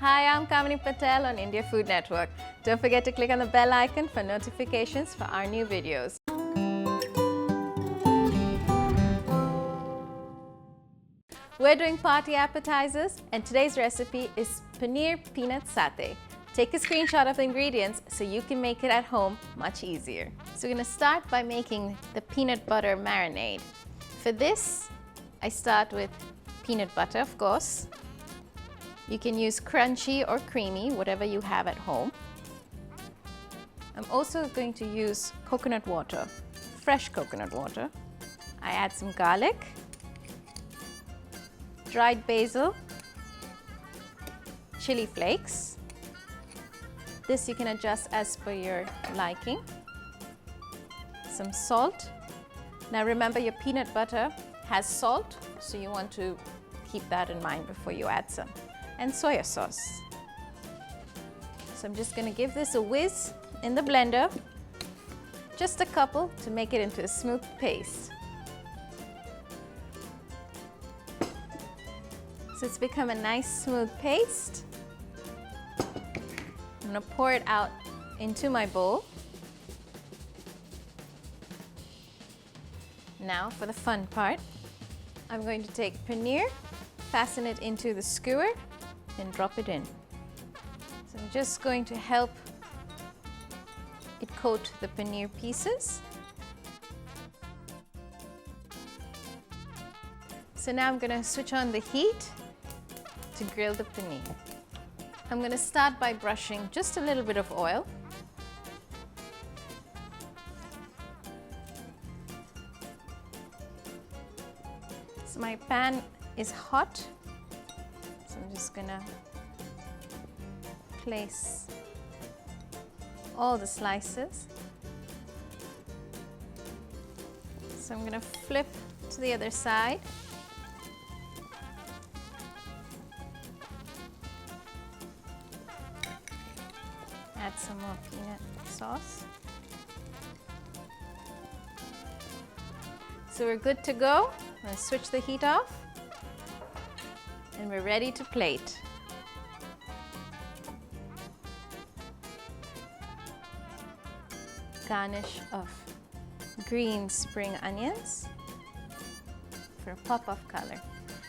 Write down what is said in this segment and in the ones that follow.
Hi, I'm Kamini Patel on India Food Network. Don't forget to click on the bell icon for notifications for our new videos. We're doing party appetizers, and today's recipe is Paneer Peanut Satay. Take a screenshot of the ingredients so you can make it at home much easier. So we're going to start by making the peanut butter marinade. For this, I start with peanut butter, of course. You can use crunchy or creamy, whatever you have at home. I'm also going to use coconut water, fresh coconut water. I add some garlic, dried basil, chili flakes. This you can adjust as per your liking. Some salt. Now remember, your peanut butter has salt, so you want to keep that in mind before you add some. And soya sauce. So I'm just going to give this a whiz in the blender, just a couple to make it into a smooth paste. So it's become a nice smooth paste. I'm going to pour it out into my bowl. Now for the fun part, I'm going to take paneer, fasten it into the skewer, and drop it in. So I'm just going to help it coat the paneer pieces. So now I'm going to switch on the heat to grill the paneer. I'm going to start by brushing just a little bit of oil. So my pan is hot. So I'm just gonna place all the slices. So I'm gonna flip to the other side. Add some more peanut sauce. So we're good to go. I'm gonna switch the heat off. And we're ready to plate. Garnish of green spring onions for a pop of color.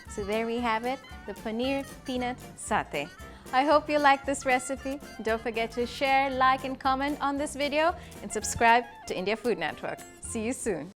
So there we have it, the Paneer Peanut Satay. I hope you like this recipe. Don't forget to share, like, and comment on this video, and subscribe to India Food Network. See you soon.